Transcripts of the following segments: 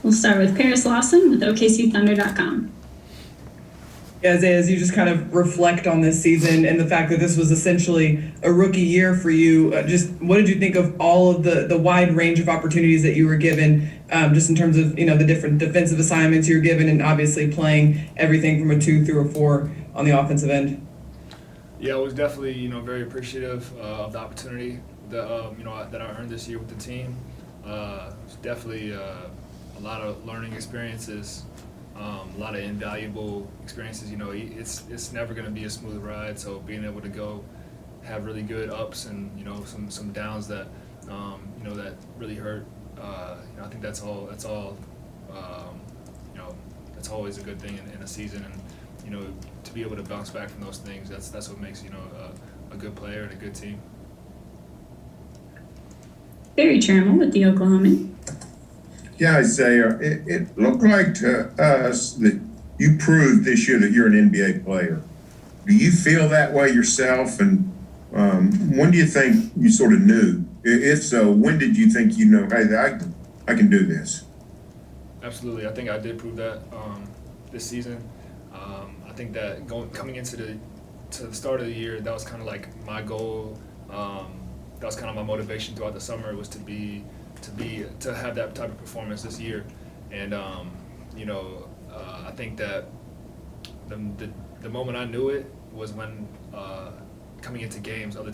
We'll start with Paris Lawson with OKCThunder.com. Isaiah, as you just kind of reflect on this season and the fact that this was essentially a rookie year for you, just what did you think of all of the wide range of opportunities that you were given, just in terms of, the different defensive assignments you were given and obviously playing everything from a 2 through a 4 on the offensive end? Yeah, I was definitely, very appreciative of the opportunity that, that I earned this year with the team. It was definitely a lot of learning experiences. A lot of invaluable experiences. It's never going to be a smooth ride. So being able to go have really good ups and some downs that that really hurt. I think that's all. That's always a good thing in a season. And to be able to bounce back from those things, that's what makes a good player and a good team. Barry Trammell with the Oklahoman. Yeah, Isaiah, it looked like to us that you proved this year that you're an NBA player. Do you feel that way yourself? And when do you think you sort of knew? If so, when did you think hey, I can do this? Absolutely. I think I did prove that this season. I think that coming into the start of the year, that was kind of like my goal. That was kind of my motivation throughout the summer, was to have that type of performance this year. And I think that the moment I knew it was when coming into games, other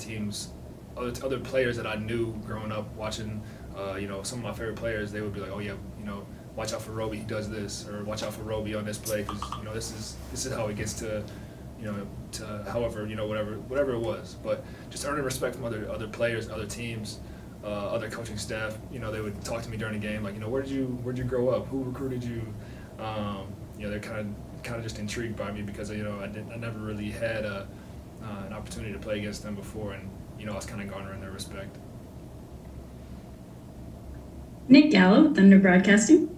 players that I knew growing up watching, some of my favorite players, they would be like, oh yeah, watch out for Roby, he does this, or watch out for Roby on this play, because this is how he gets to however, whatever it was. But just earning respect from other players, other teams, other coaching staff. They would talk to me during the game, like, where'd you grow up? Who recruited you? They're kind of just intrigued by me, because I never really had an opportunity to play against them before, and I was kind of garnering their respect. Nick Gallo, Thunder Broadcasting.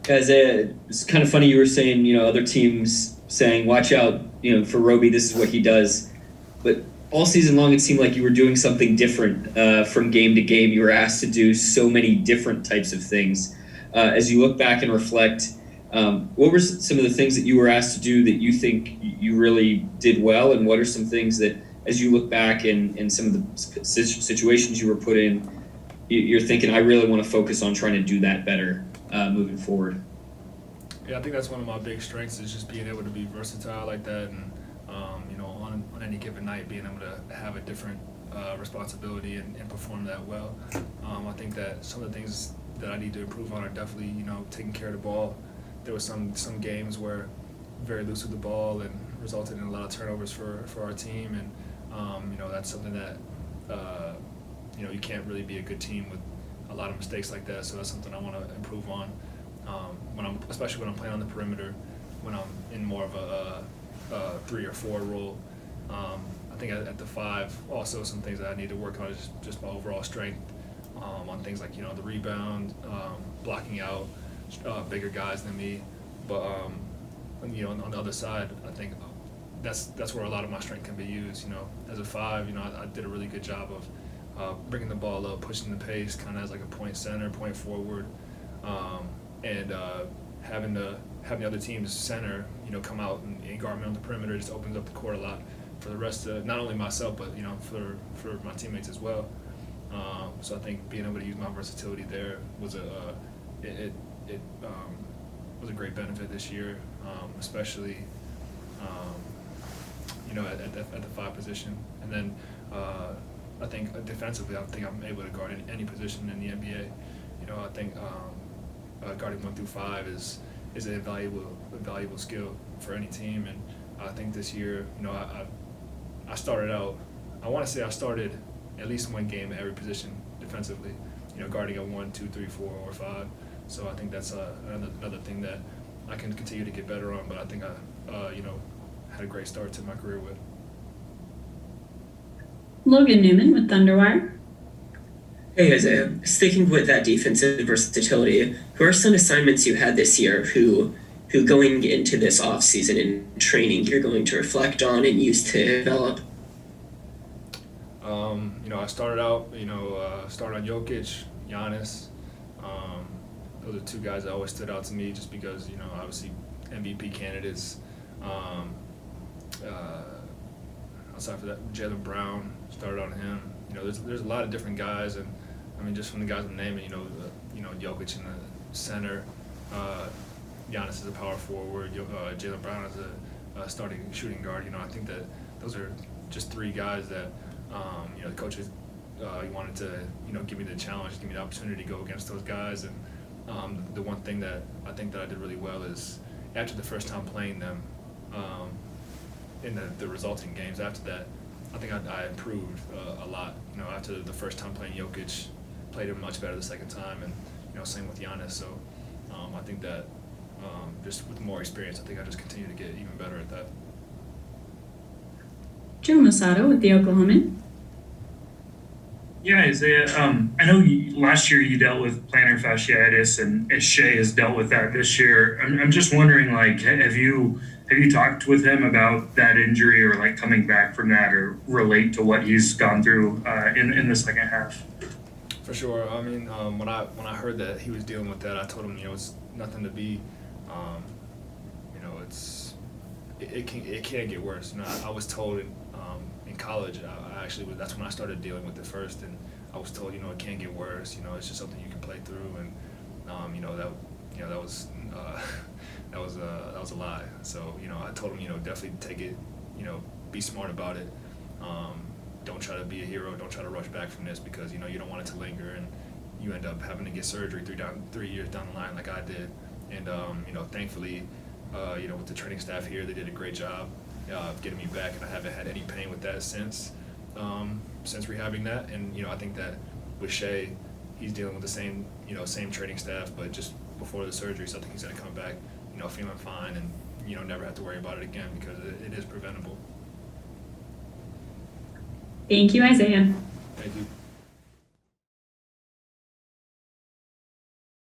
Isaiah, it's kind of funny you were saying, other teams saying, watch out, for Roby, this is what he does. But all season long, it seemed like you were doing something different from game to game. You were asked to do so many different types of things. As you look back and reflect, what were some of the things that you were asked to do that you think you really did well? And what are some things that, as you look back and some of the situations you were put in, you're thinking, I really want to focus on trying to do that better moving forward? Yeah, I think that's one of my big strengths, is just being able to be versatile like that, and on any given night being able to have a different responsibility and perform that well. I think that some of the things that I need to improve on are definitely taking care of the ball. There was some games where very loose with the ball and resulted in a lot of turnovers for our team, and that's something that you can't really be a good team with a lot of mistakes like that. So that's something I want to improve on. Especially when I'm playing on the perimeter, when I'm in more of a 3 or 4 role. I think at the 5, also some things that I need to work on is just my overall strength on things like the rebound, blocking out bigger guys than me. But on the other side, I think that's where a lot of my strength can be used. As a 5, I did a really good job of bringing the ball up, pushing the pace, kind of as like a point center, point forward. And having the other team's center, come out and guard me on the perimeter just opens up the court a lot for the rest of not only myself, but for my teammates as well. So I think being able to use my versatility there was was a great benefit this year, especially at the 5 position. And then I think defensively, I think I'm able to guard any position in the NBA. I think guarding 1 through 5 is an invaluable skill for any team. And I think this year, I started out. I want to say I started at least one game at every position defensively. Guarding a 1, 2, 3, 4, or 5. So I think that's another thing that I can continue to get better on. But I think I had a great start to my career with. Logan Newman with Thunderwire. Hey Isaiah, sticking with that defensive versatility, who are some assignments you had this year who going into this offseason and training you're going to reflect on and use to develop? I started out, started on Jokic, Giannis, those are two guys that always stood out to me, just because obviously MVP candidates. Aside from that, Jaylen Brown started on him. There's a lot of different guys, and I mean, just from the guys I'm naming, Jokic in the center, Giannis is a power forward, Jaylen Brown is a starting shooting guard. I think that those are just three guys that the coaches wanted to give me the challenge, give me the opportunity to go against those guys. And the one thing that I think that I did really well is after the first time playing them in the resulting games after that, I think I improved a lot. After the first time playing Jokic, played him much better the second time, and same with Giannis. So I think that just with more experience, I think I just continue to get even better at that. Joe Masato with the Oklahoman. Yeah, Isaiah, I know last year you dealt with plantar fasciitis, and Shea has dealt with that this year. I'm just wondering, like, have you talked with him about that injury, or like coming back from that, or relate to what he's gone through in the second half? For sure. I mean, when I heard that he was dealing with that, I told him, it's nothing to be, it can't get worse. I was told in college, that's when I started dealing with it first, and I was told, it can't get worse. It's just something you can play through, and that was a lie. So I told him, definitely take it, be smart about it. Don't try to be a hero. Don't try to rush back from this, because you don't want it to linger, and you end up having to get surgery 3 years down the line, like I did. And thankfully, with the training staff here, they did a great job of getting me back, and I haven't had any pain with that since rehabbing that. And I think that with Shea, he's dealing with the same training staff, but just before the surgery, so I think he's gonna come back feeling fine, and never have to worry about it again, because it is preventable. Thank you, Isaiah. Thank you.